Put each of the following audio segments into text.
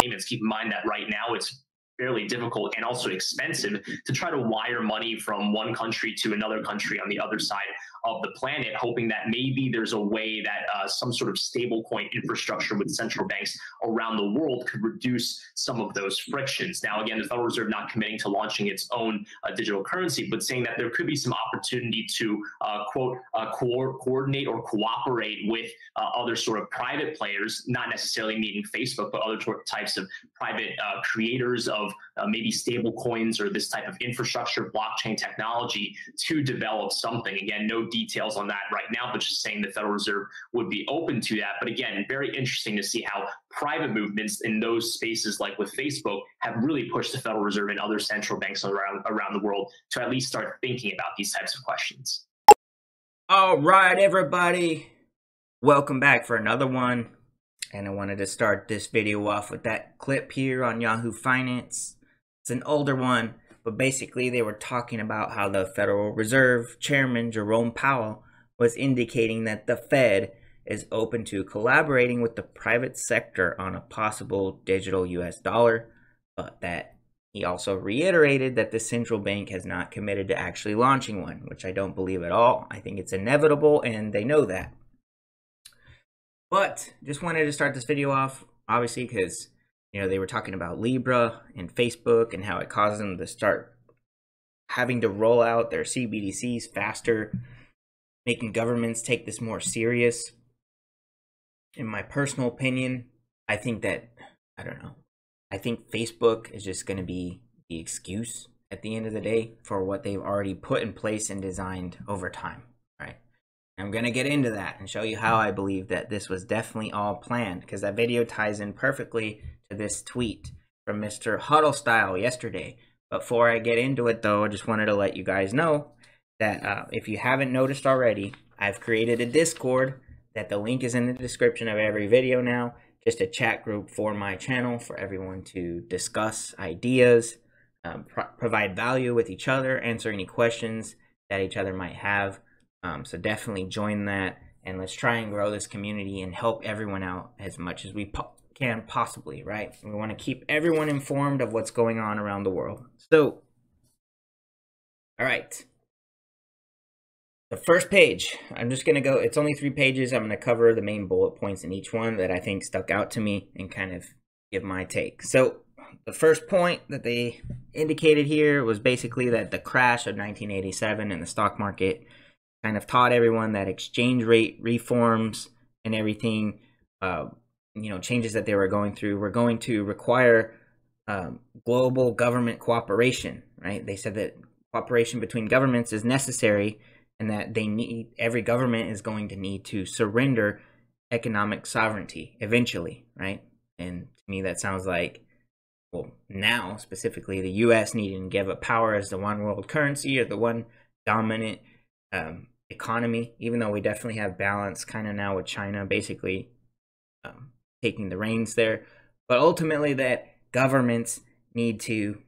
payments. Keep in mind that right now it's fairly difficult and also expensive to try to wire money from one country to another country on the other side of the planet, hoping that maybe there's a way that some sort of stable coin infrastructure with central banks around the world could reduce some of those frictions. Now, again, the Federal Reserve not committing to launching its own digital currency, but saying that there could be some opportunity to coordinate or cooperate with other sort of private players, not necessarily meaning Facebook, but other types of private creators of maybe stable coins or this type of infrastructure, blockchain technology, to develop something. Again, no details on that right now, but just saying the Federal Reserve would be open to that. But again, very interesting to see how private movements in those spaces, like with Facebook, have really pushed the Federal Reserve and other central banks around the world to at least start thinking about these types of questions. All right, everybody. Welcome back for another one. And I wanted to start this video off with that clip here on Yahoo Finance. It's an older one, but basically they were talking about how the Federal Reserve Chairman Jerome Powell was indicating that the Fed is open to collaborating with the private sector on a possible digital US dollar, but that he also reiterated that the central bank has not committed to actually launching one, which I don't believe at all. I think it's inevitable, and they know that. But just wanted to start this video off, obviously, because they were talking about Libra and Facebook and how it caused them to start having to roll out their CBDCs faster, making governments take this more serious. In my personal opinion, I think I think Facebook is just going to be the excuse at the end of the day for what they've already put in place and designed over time, right? I'm going to get into that and show you how I believe that this was definitely all planned, because that video ties in perfectly to this tweet from Mr. Huddlestyle yesterday. Before I get into it, though, I just wanted to let you guys know that if you haven't noticed already, I've created a Discord that the link is in the description of every video now, just a chat group for my channel for everyone to discuss ideas, provide value with each other, answer any questions that each other might have. So definitely join that, and let's try and grow this community and help everyone out as much as we can possibly, right? We want to keep everyone informed of what's going on around the world. So, all right. The first page, I'm just going to go, it's only 3 pages. I'm going to cover the main bullet points in each one that I think stuck out to me and kind of give my take. So the first point that they indicated here was basically that the crash of 1987 in the stock market kind of taught everyone that exchange rate reforms and everything, changes that they were going through were going to require global government cooperation, right? They said that cooperation between governments is necessary, and that every government is going to need to surrender economic sovereignty eventually, right? And to me, that sounds like, well, now specifically, the U.S. needing to give up power as the one world currency or the one dominant economy, even though we definitely have balance kind of now with China basically taking the reins there. But ultimately, that governments need to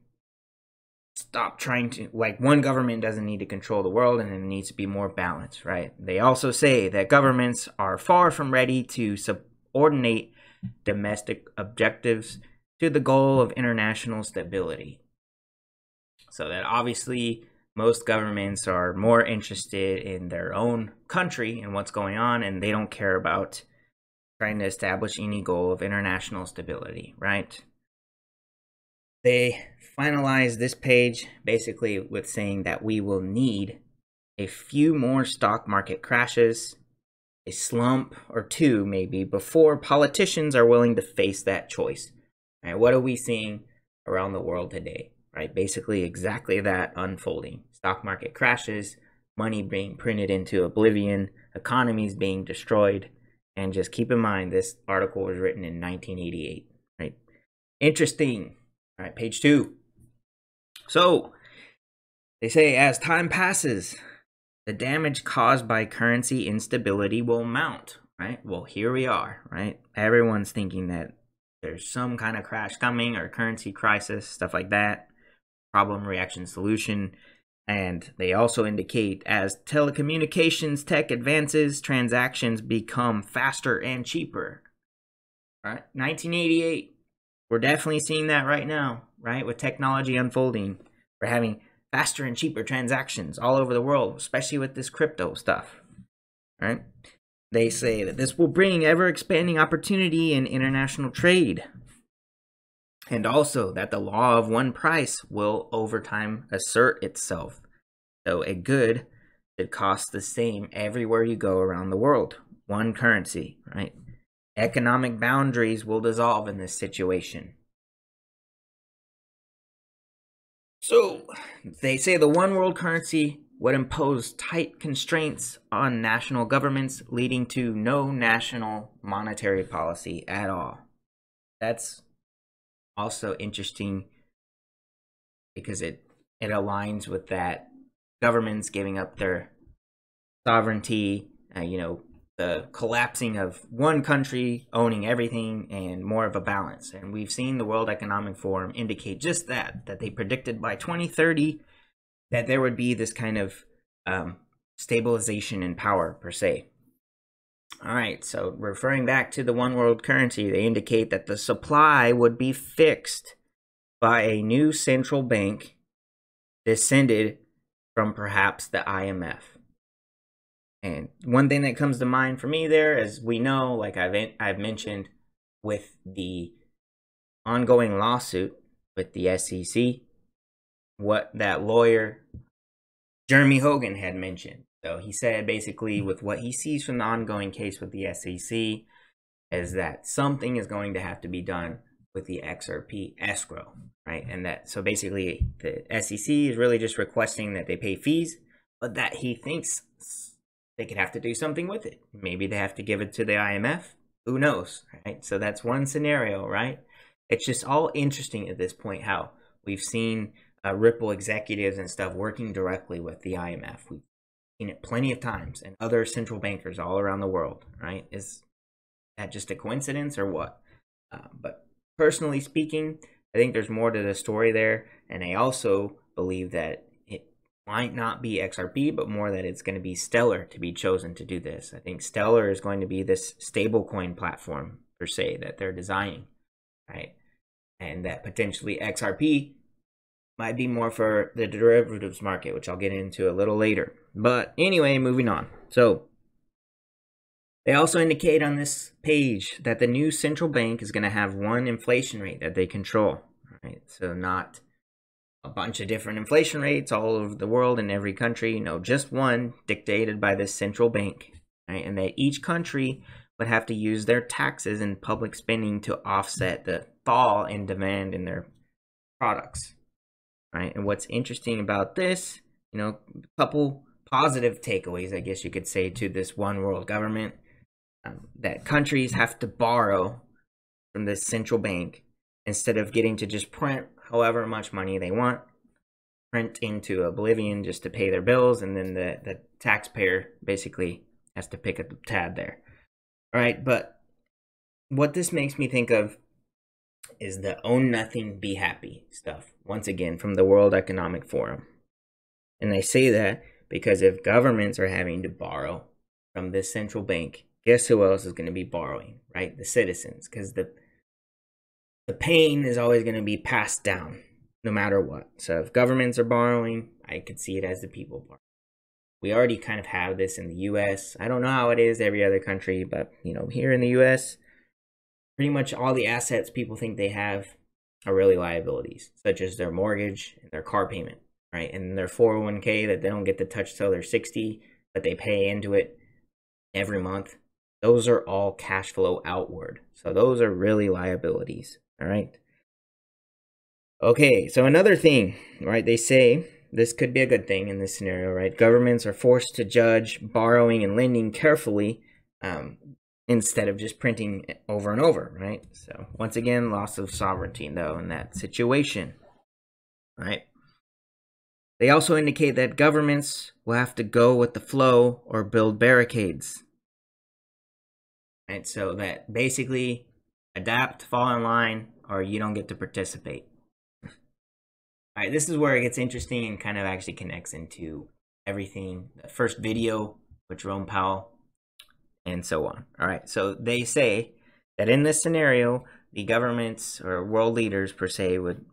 stop trying to, like, one government doesn't need to control the world, and it needs to be more balanced, right? They also say that governments are far from ready to subordinate domestic objectives to the goal of international stability. So that obviously most governments are more interested in their own country and what's going on, and they don't care about trying to establish any goal of international stability, right? They finalized this page basically with saying that we will need a few more stock market crashes, a slump or two maybe, before politicians are willing to face that choice. Right? What are we seeing around the world today? Right? Basically exactly that unfolding. Stock market crashes, money being printed into oblivion, economies being destroyed. And just keep in mind, this article was written in 1988. Right? Interesting. All right, page 2. So, they say as time passes, the damage caused by currency instability will mount, right? Well, here we are, right? Everyone's thinking that there's some kind of crash coming or currency crisis, stuff like that. Problem, reaction, solution. And they also indicate as telecommunications tech advances, transactions become faster and cheaper. All right, 1988. We're definitely seeing that right now, right? With technology unfolding, we're having faster and cheaper transactions all over the world, especially with this crypto stuff, right? They say that this will bring ever-expanding opportunity in international trade, and also that the law of one price will over time assert itself. So a good should cost the same everywhere you go around the world. One currency, right? Economic boundaries will dissolve in this situation. So they say the one world currency would impose tight constraints on national governments, leading to no national monetary policy at all. That's also interesting because it aligns with that governments giving up their sovereignty, the collapsing of one country owning everything, and more of a balance. And we've seen the World Economic Forum indicate just that they predicted by 2030 that there would be this kind of stabilization in power, per se. All right, so referring back to the one world currency, they indicate that the supply would be fixed by a new central bank descended from perhaps the IMF. And one thing that comes to mind for me there, as we know, like I've mentioned, with the ongoing lawsuit with the SEC, what that lawyer Jeremy Hogan had mentioned. So he said basically with what he sees from the ongoing case with the SEC is that something is going to have to be done with the XRP escrow, right? And that, so basically the SEC is really just requesting that they pay fees, but that he thinks they could have to do something with it. Maybe they have to give it to the IMF. Who knows, right? So that's one scenario, right? It's just all interesting at this point how we've seen Ripple executives and stuff working directly with the IMF. We've seen it plenty of times, and other central bankers all around the world, right? Is that just a coincidence or what? But personally speaking, I think there's more to the story there, and I also believe that it might not be XRP, but more that it's going to be Stellar to be chosen to do this. I think Stellar is going to be this stablecoin platform, per se, that they're designing, right? And that potentially XRP might be more for the derivatives market, which I'll get into a little later. But anyway, moving on. So they also indicate on this page that the new central bank is going to have one inflation rate that they control, right? So not a bunch of different inflation rates all over the world in every country, just one dictated by this central bank, right? And that each country would have to use their taxes and public spending to offset the fall in demand in their products, right? And what's interesting about this, a couple positive takeaways, I guess you could say, to this one world government, that countries have to borrow from this central bank instead of getting to just print however much money they want, print into oblivion just to pay their bills, and then the taxpayer basically has to pick up the tab there. All right, but what this makes me think of is the own nothing, be happy stuff, once again, from the World Economic Forum. And they say that because if governments are having to borrow from this central bank, guess who else is going to be borrowing, right? The citizens, because the pain is always going to be passed down no matter what. So if governments are borrowing, I could see it as the people borrowing. We already kind of have this in the US. I don't know how it is every other country, but here in the US, pretty much all the assets people think they have are really liabilities, such as their mortgage and their car payment, right? And their 401k that they don't get to touch till they're 60, but they pay into it every month. Those are all cash flow outward. So those are really liabilities, all right? Okay, so another thing, right? They say this could be a good thing in this scenario, right? Governments are forced to judge borrowing and lending carefully instead of just printing over and over, right? So once again, loss of sovereignty, though, in that situation, right? They also indicate that governments will have to go with the flow or build barricades, right? So that basically adapt, fall in line, or you don't get to participate. All right, this is where it gets interesting and kind of actually connects into everything. The first video with Jerome Powell and so on. All right, so they say that in this scenario, the governments or world leaders per se would,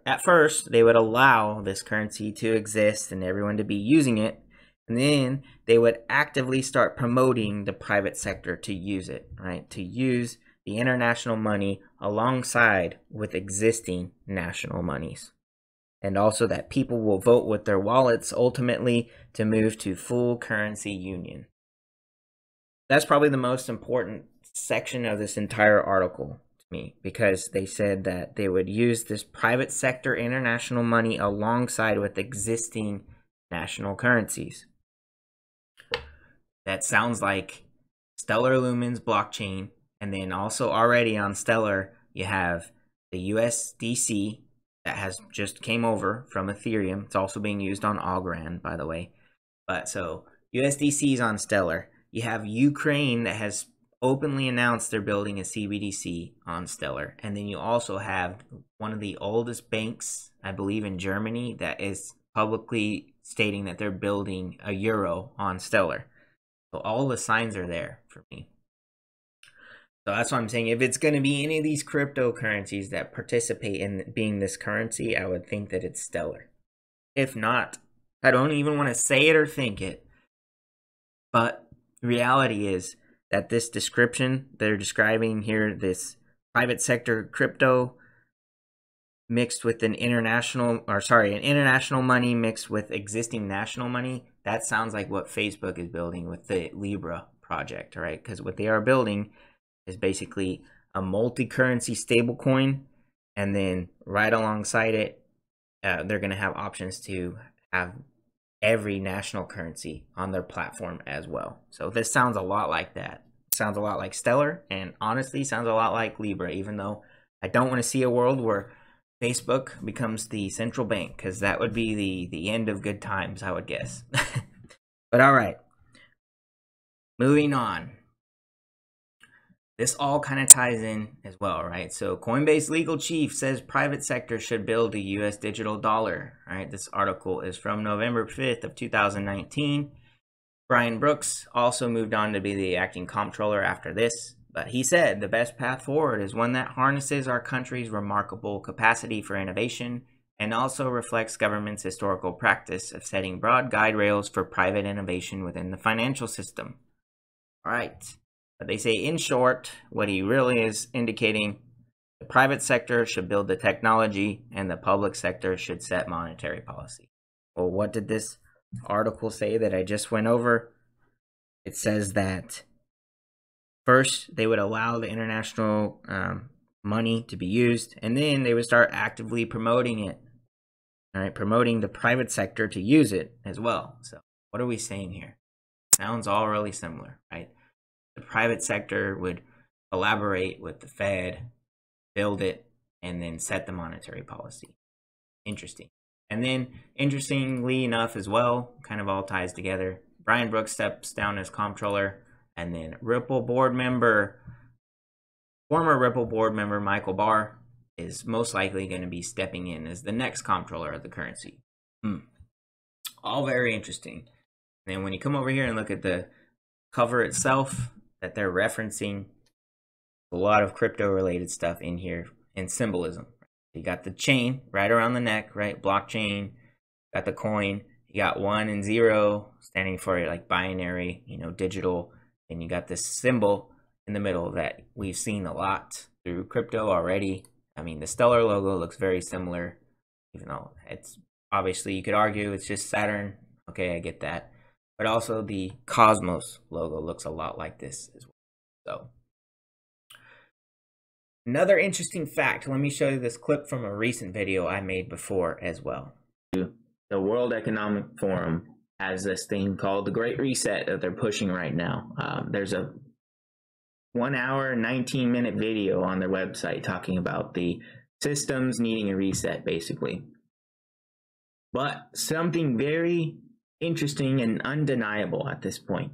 at first, they would allow this currency to exist and everyone to be using it. And then they would actively start promoting the private sector to use it, right? To use the international money alongside with existing national monies. And also that people will vote with their wallets ultimately to move to full currency union. That's probably the most important section of this entire article to me, because they said that they would use this private sector international money alongside with existing national currencies. That sounds like Stellar Lumen's blockchain, and then also already on Stellar you have the USDC that has just came over from Ethereum. It's also being used on Algorand, by the way. But so USDC is on Stellar. You have Ukraine that has openly announced they're building a CBDC on Stellar. And then you also have one of the oldest banks, I believe in Germany, that is publicly stating that they're building a euro on Stellar. So all the signs are there for me. So that's what I'm saying. If it's going to be any of these cryptocurrencies that participate in being this currency, I would think that it's Stellar. If not, I don't even want to say it or think it. But reality is that this description they're describing here, this private sector crypto mixed with an international money mixed with existing national money, that sounds like what Facebook is building with the Libra project, right? Because what they are building is basically a multi-currency stablecoin, and then right alongside it, they're going to have options to have every national currency on their platform as well. So this sounds a lot like that. It sounds a lot like Stellar, and honestly sounds a lot like Libra, even though I don't want to see a world where Facebook becomes the central bank, because that would be the end of good times, I would guess. But all right, moving on. This all kind of ties in as well, right? So Coinbase legal chief says private sector should build a US digital dollar, right? This article is from November 5th of 2019. Brian Brooks also moved on to be the acting comptroller after this, but he said the best path forward is one that harnesses our country's remarkable capacity for innovation and also reflects government's historical practice of setting broad guide rails for private innovation within the financial system. All right. But they say, in short, what he really is indicating, the private sector should build the technology and the public sector should set monetary policy. Well, what did this article say that I just went over? It says that first they would allow the international money to be used, and then they would start actively promoting it. All right, promoting the private sector to use it as well. So what are we saying here? Sounds all really similar, right? The private sector would collaborate with the Fed, build it, and then set the monetary policy. Interesting. And then, interestingly enough as well, kind of all ties together, Brian Brooks steps down as comptroller, and then Ripple board member, former Ripple board member Michael Barr is most likely going to be stepping in as the next comptroller of the currency. All very interesting. And then when you come over here and look at the cover itself that they're referencing, a lot of crypto related stuff in here and symbolism. You got the chain right around the neck, right? Blockchain, got the coin, you got 1 and 0 standing for like binary, digital, and you got this symbol in the middle that we've seen a lot through crypto already. I mean, the Stellar logo looks very similar, even though it's obviously, you could argue it's just Saturn. Okay, I get that. But also the Cosmos logo looks a lot like this as well. So another interesting fact, let me show you this clip from a recent video I made before as well. The World Economic Forum has this thing called the Great Reset that they're pushing right now. There's a 1 hour, 19-minute video on their website talking about the systems needing a reset, basically. But something very interesting and undeniable at this point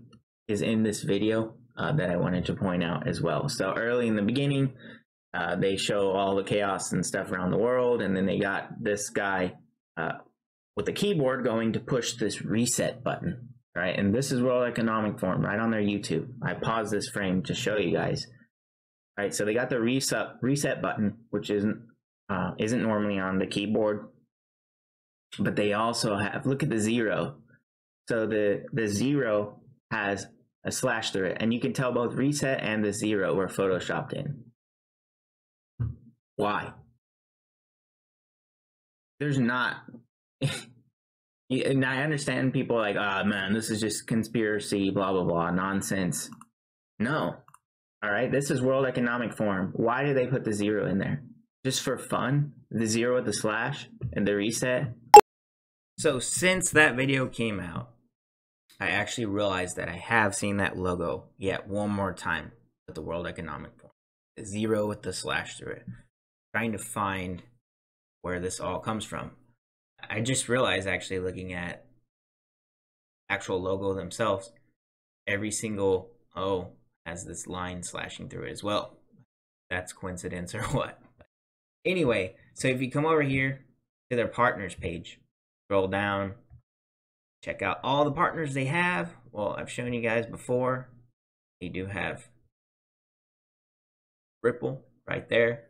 is in this video that I wanted to point out as well. So early in the beginning, they show all the chaos and stuff around the world, and then they got this guy with a keyboard going to push this reset button, right? And this is World Economic Forum right on their YouTube. I paused this frame to show you guys. right? So they got the reset button, which isn't normally on the keyboard, but they also have, look at the 0. So the 0 has a slash through it, and you can tell both reset and the 0 were photoshopped in. Why? There's not. And I understand people like, oh man, this is just conspiracy, blah, blah, blah, nonsense. No. All right. This is World Economic Forum. Why do they put the 0 in there? Just for fun? The 0 with the slash and the reset? So since that video came out, I actually realized that I have seen that logo yet one more time with the World Economic Forum. The 0 with the slash through it. Trying to find where this all comes from. I just realized, actually, looking at actual logo themselves, every single O has this line slashing through it as well. That's coincidence or what? Anyway, so if you come over here to their partners page, scroll down, check out all the partners they have. Well, I've shown you guys before. They do have Ripple right there.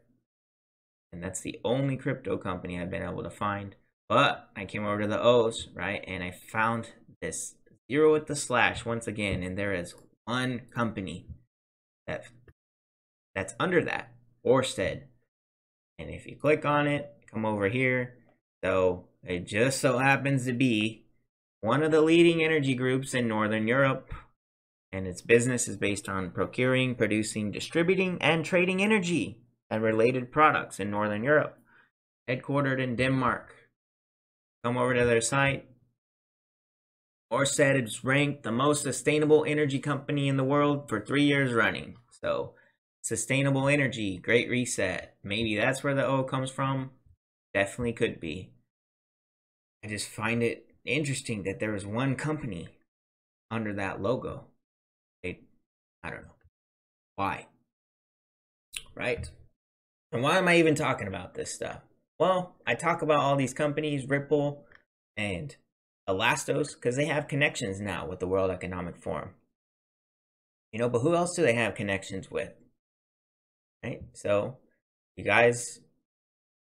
And that's the only crypto company I've been able to find. But I came over to the O's, right? And I found this 0 with the slash once again. And there is one company that's under that, Orsted. And if you click on it, come over here. So it just so happens to be one of the leading energy groups in Northern Europe. And its business is based on procuring, producing, distributing, and trading energy and related products in Northern Europe, headquartered in Denmark. Come over to their site. Orsted is ranked the most sustainable energy company in the world for 3 years running. So, sustainable energy, great reset. Maybe that's where the O comes from. Definitely could be. I just find it interesting that there is one company under that logo. I don't know. Why? Right? And why am I even talking about this stuff? Well, I talk about all these companies, Ripple and ELASTOS, because they have connections now with the World Economic Forum. You know, but who else do they have connections with? Right? So, you guys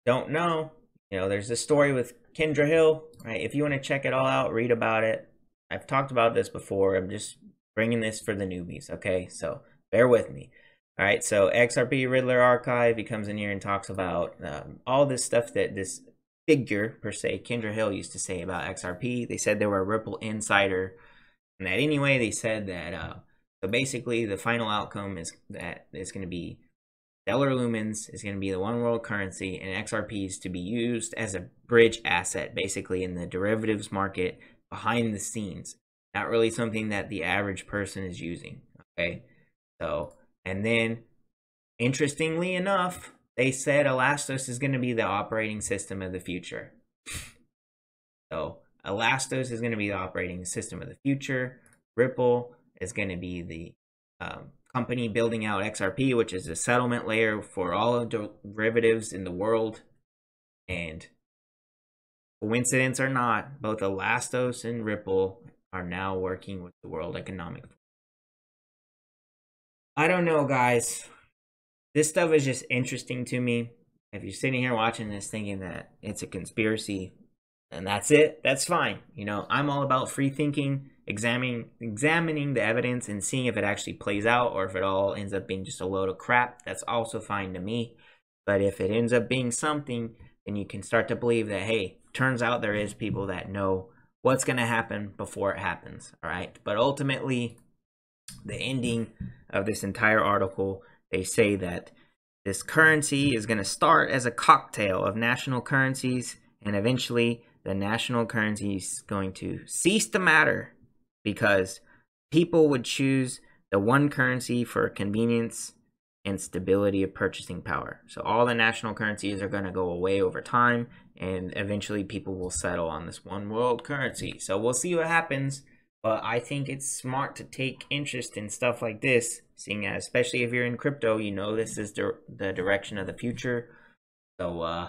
don't know. You know, there's this story with Kendra Hill, right? If you want to check it all out, read about it. I've talked about this before. I'm just bringing this for the newbies, okay? So, bear with me. All right, so XRP Riddler Archive, he comes in here and talks about all this stuff that this figure, per se, Kendra Hill used to say about XRP. They said they were a Ripple insider. And that anyway, they said that, so basically the final outcome is that it's going to be Stellar Lumens is going to be the one world currency, and XRP is to be used as a bridge asset, basically in the derivatives market behind the scenes. Not really something that the average person is using, okay? So, and then, interestingly enough, they said ELASTOS is going to be the operating system of the future. So, ELASTOS is going to be the operating system of the future. Ripple is going to be the company building out XRP, which is a settlement layer for all of the derivatives in the world. And coincidence or not, both ELASTOS and Ripple are now working with the World Economic Forum. I don't know, guys. This stuff is just interesting to me. If you're sitting here watching this thinking that it's a conspiracy and that's it, that's fine. You know, I'm all about free thinking, examining the evidence and seeing if it actually plays out, or if it all ends up being just a load of crap. That's also fine to me. But if it ends up being something, then you can start to believe that, hey, turns out there is people that know what's going to happen before it happens. All right. But ultimately, the ending of this entire article, they say that this currency is going to start as a cocktail of national currencies, and eventually the national currency is going to cease to matter because people would choose the one currency for convenience and stability of purchasing power. So all the national currencies are going to go away over time, and eventually people will settle on this one world currency. So we'll see what happens. But I think it's smart to take interest in stuff like this, seeing as, especially if you're in crypto, you know this is the direction of the future. So,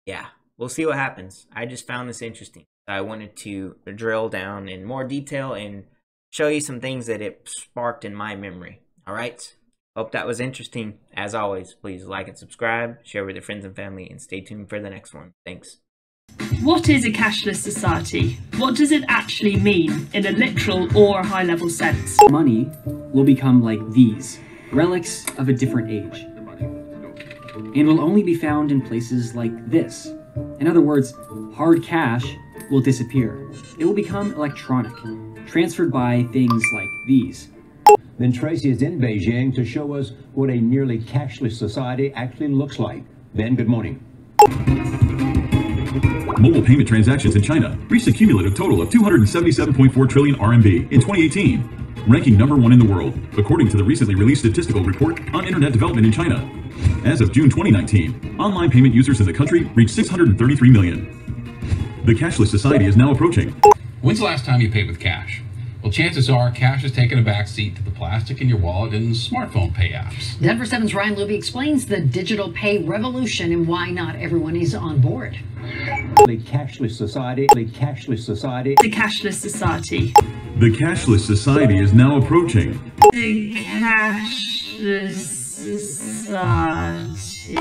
yeah, we'll see what happens. I just found this interesting. I wanted to drill down in more detail and show you some things that it sparked in my memory. All right? Hope that was interesting. As always, please like and subscribe, share with your friends and family, and stay tuned for the next one. Thanks. What is a cashless society? What does it actually mean in a literal or high-level sense? Money will become like these, relics of a different age, and will only be found in places like this. In other words, hard cash will disappear. It will become electronic, transferred by things like these. Then Tracy is in Beijing to show us what a nearly cashless society actually looks like. Ben, good morning. Mobile payment transactions in China reached a cumulative total of 277.4 trillion RMB in 2018, ranking #1 in the world, according to the recently released statistical report on internet development in China. As of June 2019, online payment users in the country reached 633 million. The cashless society is now approaching. When's the last time you paid with cash? Well, chances are cash has taken a backseat to the plastic in your wallet and smartphone pay apps. Denver 7's Ryan Luby explains the digital pay revolution and why not everyone is on board. The cashless society, the cashless society. The cashless society. The cashless society is now approaching. The cashless society.